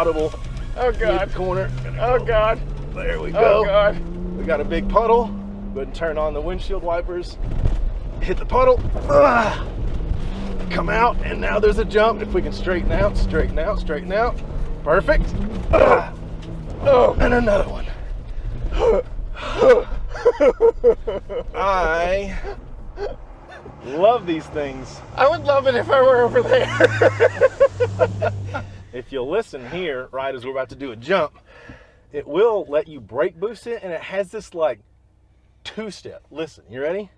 audible. Oh God. Corner. Oh God. There we go. Oh God. We got a big puddle. Go ahead and turn on the windshield wipers. Hit the puddle. Come out, and now there's a jump. If we can straighten out, straighten out, straighten out. Perfect. Oh, and another one. I love these things. I would love it if I were over there. If you'll listen here, right as we're about to do a jump, it will let you brake boost it, and it has this like two-step. Listen, you ready?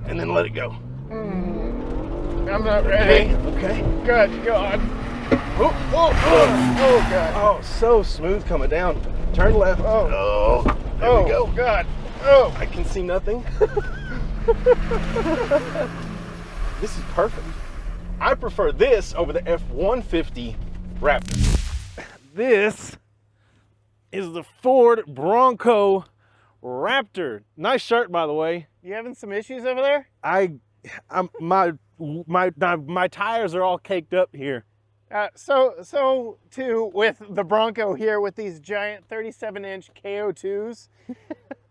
And then let it go. I'm not ready. Okay. Good God. Oh, Oh God. oh, so smooth coming down. Turn left. Oh, there we go. God. Oh. I can see nothing. This is perfect. I prefer this over the F-150 Raptor. This is the Ford Bronco Raptor. Nice shirt, by the way. You having some issues over there? My tires are all caked up here. So too with the Bronco here with these giant 37-inch KO2s.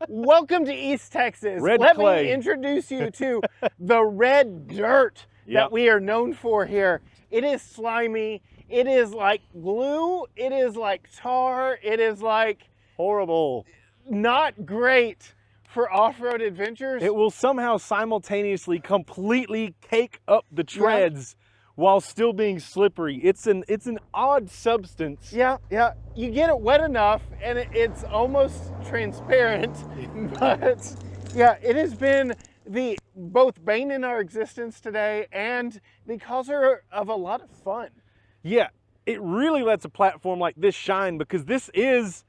Welcome to East Texas. Red Let clay. me introduce you to the red dirt that we are known for here. It is slimy. It is like glue. It is like tar. It is like Horrible. not great for off-road adventures. It will somehow simultaneously completely cake up the treads while still being slippery. It's an odd substance. Yeah. You get it wet enough and it's almost transparent. But yeah, it has been the both bane in our existence today and the causer of a lot of fun. Yeah, it really lets a platform like this shine because this is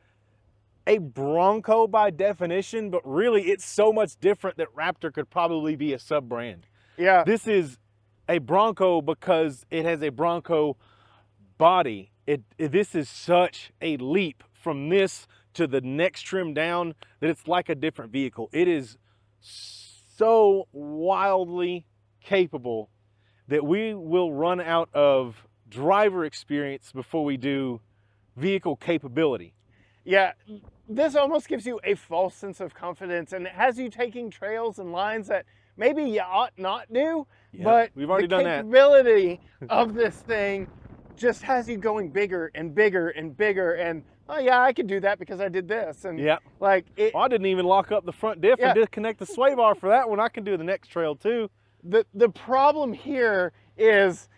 a Bronco by definition, but really it's so much different that Raptor could probably be a sub-brand. Yeah. This is a Bronco because it has a Bronco body. This is such a leap from this to the next trim down that it's like a different vehicle. It is so wildly capable that we will run out of driver experience before we do vehicle capability. Yeah, this almost gives you a false sense of confidence and it has you taking trails and lines that maybe you ought not do, but we've already done that. The capability of this thing just has you going bigger and bigger and bigger and, oh yeah, I could do that because I did this. And like it, I didn't even lock up the front diff and disconnect the sway bar for that one. I can do the next trail too. The problem here is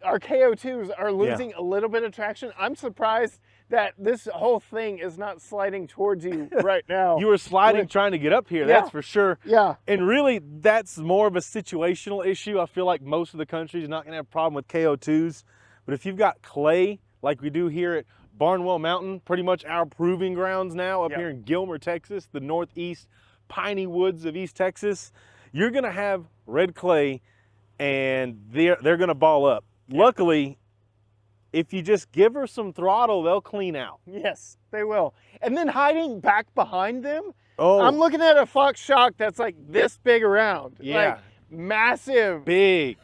our KO2s are losing a little bit of traction. I'm surprised that this whole thing is not sliding towards you right now. You were sliding trying to get up here, that's for sure. Yeah. And really, that's more of a situational issue. I feel like most of the country is not going to have a problem with KO2s. But if you've got clay, like we do here at Barnwell Mountain, pretty much our proving grounds now up here in Gilmer, Texas, the northeast piney woods of East Texas, you're going to have red clay and they're going to ball up. Luckily, if you just give her some throttle, they'll clean out. Yes, they will. And then hiding back behind them, oh, I'm looking at a Fox shock that's like this big around. Yeah. Like massive. Big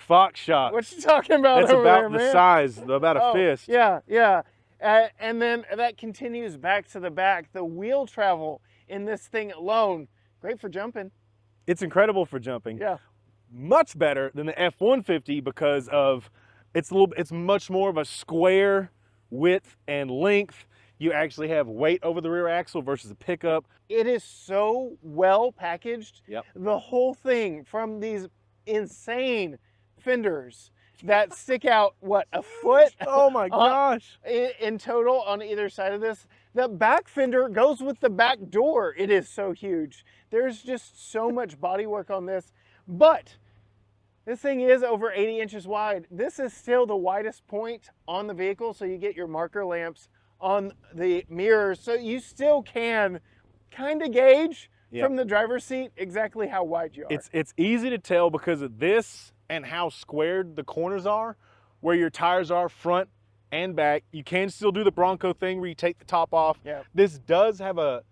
Fox shock. What you talking about? That's over about there, the man? size, about a fist. Yeah. And then that continues back to the back. The wheel travel in this thing alone, great for jumping. It's incredible for jumping. Yeah. Much better than the F-150 because of it's much more of a square width and length. You actually have weight over the rear axle versus a pickup. It is so well packaged. Yep. The whole thing, from these insane fenders that stick out, what, a foot? Oh my gosh. In total on either side of this. The back fender goes with the back door. It is so huge. There's just so much bodywork on this. But this thing is over 80 inches wide. This is still the widest point on the vehicle, so you get your marker lamps on the mirrors, so you still can kind of gauge from the driver's seat exactly how wide you are. It's easy to tell because of this and how squared the corners are, where your tires are front and back. You can still do the Bronco thing where you take the top off. Yeah. This does have a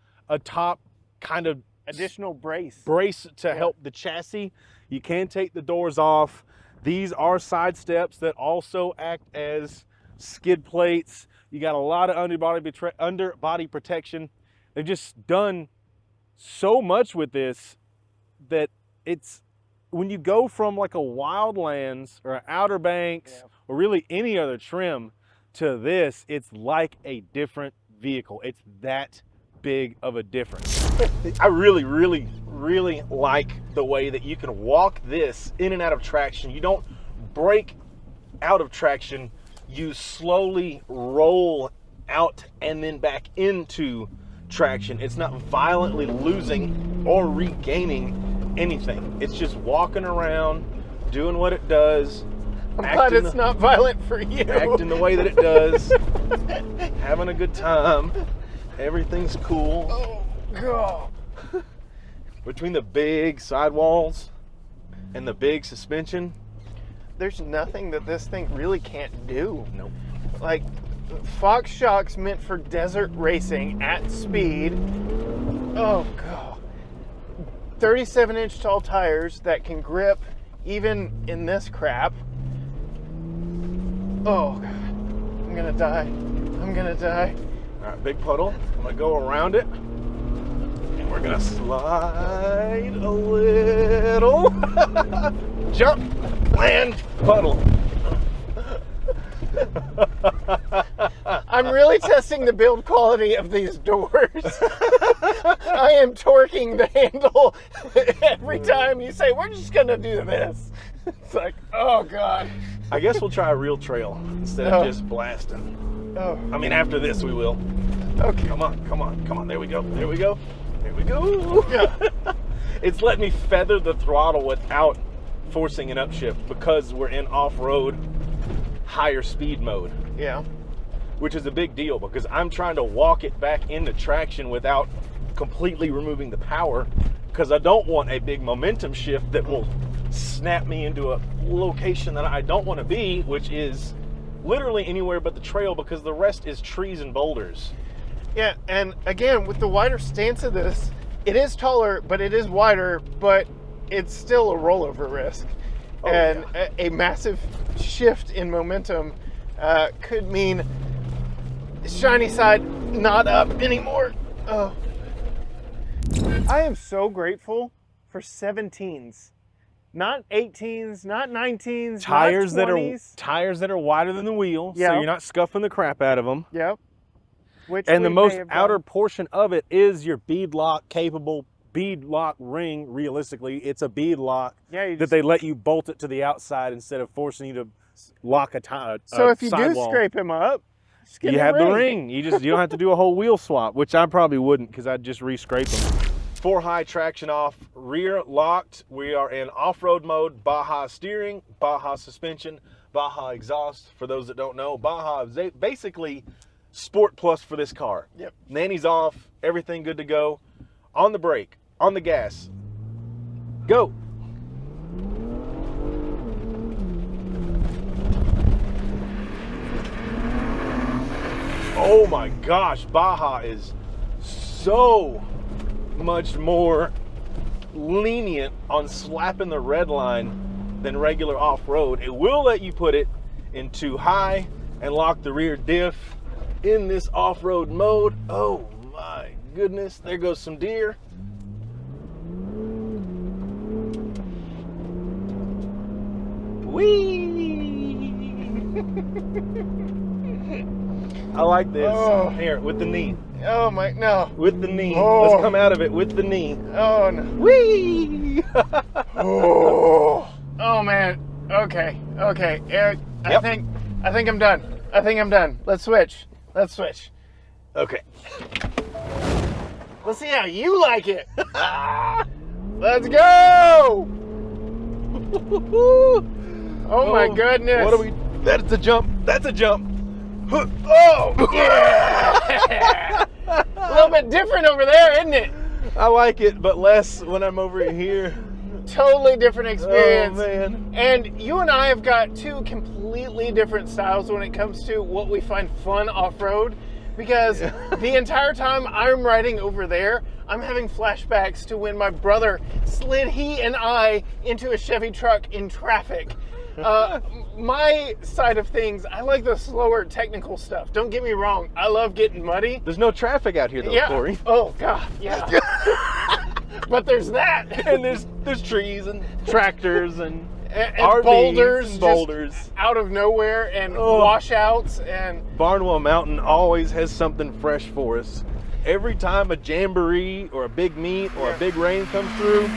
top kind of additional brace to help the chassis. You can take the doors off. These are side steps that also act as skid plates. You got a lot of underbody protection. They've just done so much with this that it's, when you go from like a Wildlands or an Outer Banks or really any other trim to this, it's like a different vehicle. It's that big of a difference. I really, really, really like the way that you can walk this in and out of traction. You don't break out of traction. You slowly roll out and then back into traction. It's not violently losing or regaining anything. It's just walking around, doing what it does. I'm glad it's not violent for you. Acting the way that it does. Having a good time. Everything's cool. Oh, God. Between the big sidewalls and the big suspension, there's nothing that this thing really can't do. Nope. Like, Fox shocks meant for desert racing at speed. Oh, God. 37-inch tall tires that can grip even in this crap. Oh, God. I'm gonna die. I'm gonna die. All right, big puddle. I'm gonna go around it. And we're gonna slide a little. Jump, land, puddle. I'm really testing the build quality of these doors. I am torquing the handle every time you say, we're just gonna do this. It's like, oh, God. I guess we'll try a real trail instead of just blasting. Oh. I mean, after this we will. Okay. Come on, come on, come on. There we go, there we go, there we go. Yeah. It's letting me feather the throttle without forcing an upshift because we're in off-road higher speed mode. Yeah. Which is a big deal because I'm trying to walk it back into traction without completely removing the power, because I don't want a big momentum shift that will snap me into a location that I don't want to be, which is literally anywhere but the trail, because the rest is trees and boulders. Yeah, and again, with the wider stance of this, it is taller, but it is wider, but it's still a rollover risk. Oh, and yeah. a massive shift in momentum could mean shiny side not up anymore. Oh. I am so grateful for 17s. Not 18s, not 19s, Tires not 20s. Tires that are wider than the wheel, Yeah. so you're not scuffing the crap out of them. Yep. Which And the we most may have outer done. portion of it is your bead lock capable bead lock ring. Realistically, it's a bead lock that they let you bolt it to the outside instead of forcing you to lock a tire. So if you do sidewall. scrape him up, just get You the have ring. the ring. You don't have to do a whole wheel swap, which I probably wouldn't because I'd just re-scrape them. 4 high traction off, rear locked. We are in off-road mode, Baja steering, Baja suspension, Baja exhaust. For those that don't know, Baja is basically Sport Plus for this car. Yep. Nanny's off, everything good to go. On the brake, on the gas, go. Oh my gosh, Baja is so much more lenient on slapping the red line than regular off-road. It will let you put it into high and lock the rear diff in this off-road mode. Oh my goodness, there goes some deer. Whee! I like this. Oh. Here, with the knee. Oh my, no. With the knee. Oh. Let's come out of it with the knee. Oh no. Whee! Oh. Oh man. Okay. Okay. Eric, I think I'm done. I think I'm done. Let's switch. Let's switch. Okay. Let's see how you like it. Let's go. Oh my goodness. What are we? That's a jump. That's a jump. Oh yeah. A little bit different over there, isn't it? I like it, but less when I'm over here. Totally different experience. Oh man. And you and I have got two completely different styles when it comes to what we find fun off-road, because the entire time I'm riding over there, I'm having flashbacks to when my brother slid he and I into a Chevy truck in traffic. My side of things, I like the slower technical stuff. Don't get me wrong. I love getting muddy. There's no traffic out here though, Yeah. Corey. Oh God, yeah. But there's that. And there's trees and tractors and and boulders just boulders out of nowhere and washouts and Barnwell Mountain always has something fresh for us. Every time a jamboree or a big meet or a big rain comes through,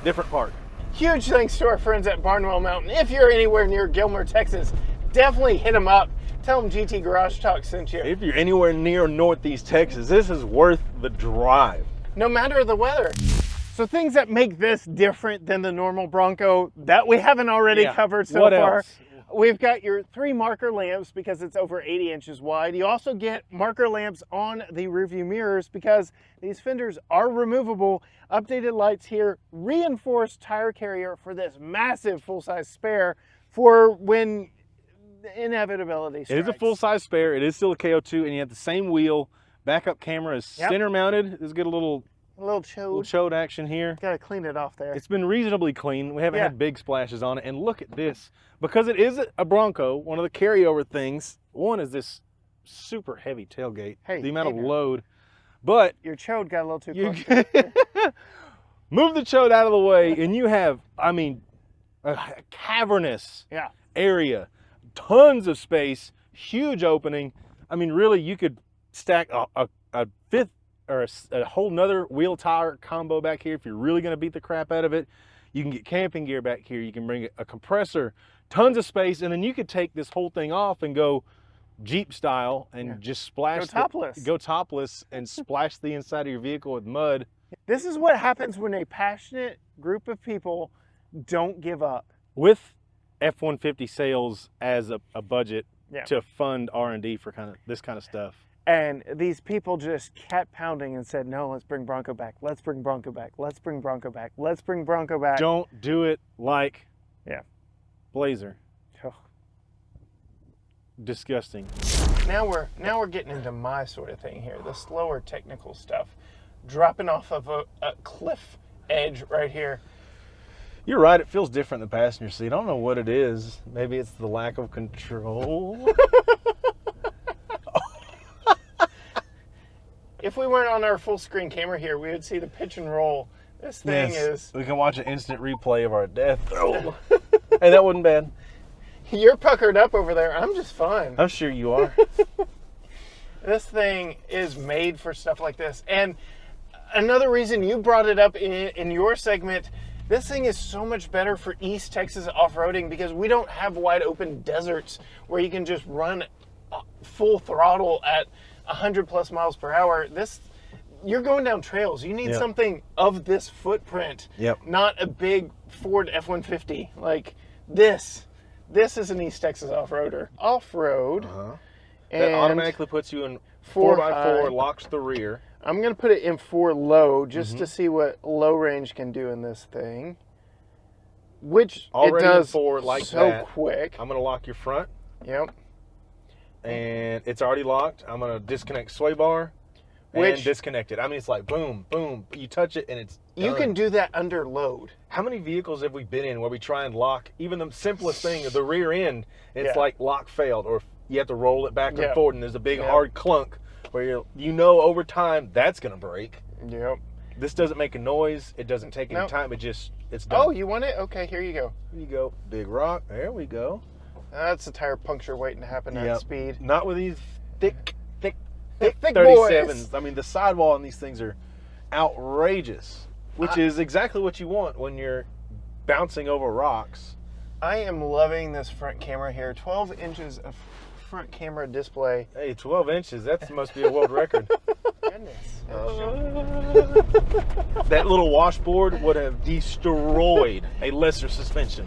different park. huge thanks to our friends at Barnwell Mountain. If you're anywhere near Gilmer, Texas, definitely hit them up. Tell them GT Garage Talk sent you. If you're anywhere near Northeast Texas, this is worth the drive. No matter the weather. So things that make this different than the normal Bronco that we haven't already covered so far. Else? We've got your 3 marker lamps because it's over 80 inches wide. You also get marker lamps on the rearview mirrors because these fenders are removable. Updated lights here, reinforced tire carrier for this massive full-size spare for when the inevitability strikes. It is a full-size spare. It is still a KO2, and you have the same wheel. Backup camera is center mounted. Let's get a little chode action here. Gotta clean it off there. It's been reasonably clean. We haven't had big splashes on it. And look at this. Because it is a Bronco, one of the carryover things, one is this super heavy tailgate. The amount of load. But your chode got a little too close. Move the chode out of the way, and you have, I mean, a cavernous area. Tons of space, huge opening. I mean, really, you could stack a fifth or a whole nother wheel tire combo back here if you're really going to beat the crap out of it. You can get camping gear back here. You can bring a compressor, tons of space, and then you could take this whole thing off and go Jeep style and just splash. Go topless and splash the inside of your vehicle with mud. This is what happens when a passionate group of people don't give up. With F-150 sales as a budget to fund R&D for this kind of stuff. And these people just kept pounding and said, no, let's bring Bronco back. Let's bring Bronco back. Let's bring Bronco back. Let's bring Bronco back. Don't do it like Blazer. Oh. Disgusting. Now we're getting into my sort of thing here, the slower technical stuff. Dropping off of a cliff edge right here. You're right, it feels different in the passenger seat. I don't know what it is. Maybe it's the lack of control. If we weren't on our full screen camera here, we would see the pitch and roll. This thing is... We can watch an instant replay of our death. Oh. Hey, that wasn't bad. You're puckered up over there. I'm just fine. I'm sure you are. This thing is made for stuff like this. And another reason you brought it up in your segment, this thing is so much better for East Texas off-roading because we don't have wide open deserts where you can just run full throttle at 100 plus miles per hour. You're going down trails. You need something of this footprint, not a big Ford F-150. Like this is an East Texas off-roader. Off-road. That automatically puts you in 4x4, locks the rear. I'm going to put it in 4 low just to see what low range can do in this thing. Which already it does 4 like so that. quick. I'm going to lock your front. Yep. And it's already locked. I'm going to disconnect sway bar and disconnect it. I mean, it's like boom, boom. You touch it and it's done. You can do that under load. How many vehicles have we been in where we try and lock even the simplest thing, the rear end, it's like lock failed, or you have to roll it back and forward and there's a big hard clunk where you know over time that's going to break. Yep. This doesn't make a noise. It doesn't take any time. It's done. Oh, you want it? Okay, here you go. Here you go. Big rock. There we go. That's a tire puncture waiting to happen at speed. Not with these thick 37s. Boys. I mean, the sidewall on these things are outrageous, which is exactly what you want when you're bouncing over rocks. I am loving this front camera here. 12 inches of front camera display. Hey, 12 inches. That must be a world record. Goodness. That little washboard would have destroyed a lesser suspension.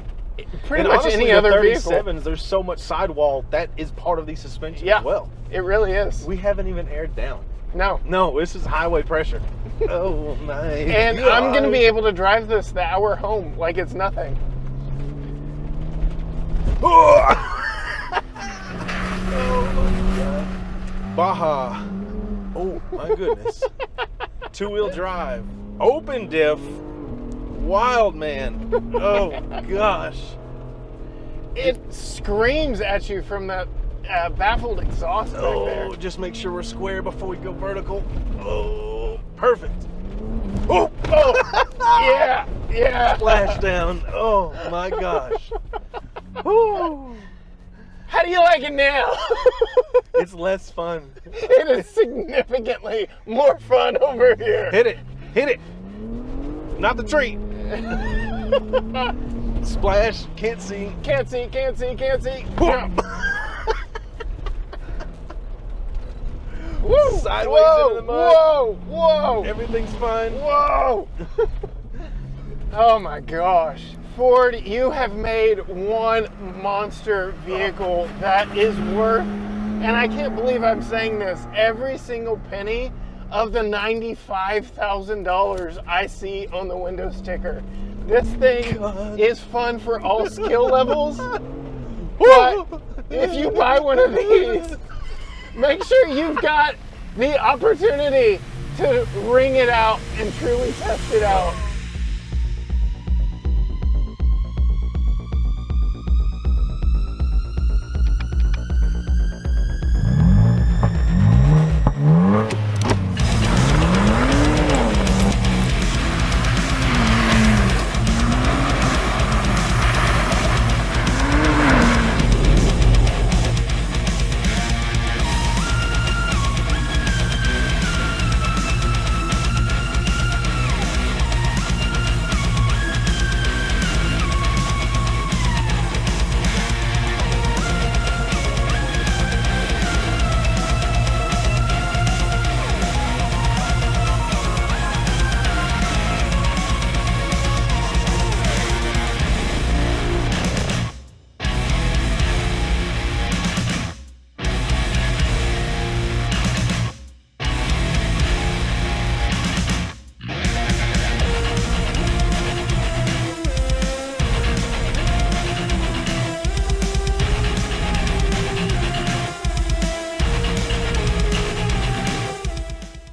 Pretty and much honestly, any other the 37s, vehicle. There's so much sidewall that is part of these suspensions as well. It really is. We haven't even aired down. No, this is highway pressure. Oh my And God. I'm going to be able to drive this the hour home like it's nothing. Oh my God. Baja. Oh my goodness. 2-wheel drive. Open diff. Wild man. Oh gosh. it screams at you from that baffled exhaust back there. Oh, just make sure we're square before we go vertical. Oh, perfect. Oh, Yeah, yeah. splash down. Oh my gosh. Woo. How do you like it now? It's less fun. It is significantly more fun over here. Hit it. Hit it. Not the tree. Splash. Can't see. Can't see, can't see, can't see. Boom. Woo! Sideways Whoa! into the mud. Whoa! Whoa! Everything's fine. Whoa! Oh my gosh. Ford, you have made one monster vehicle that is worth, and I can't believe I'm saying this, every single penny of the $95,000 I see on the window sticker. This thing is fun for all skill levels, but if you buy one of these, make sure you've got the opportunity to ring it out and truly test it out.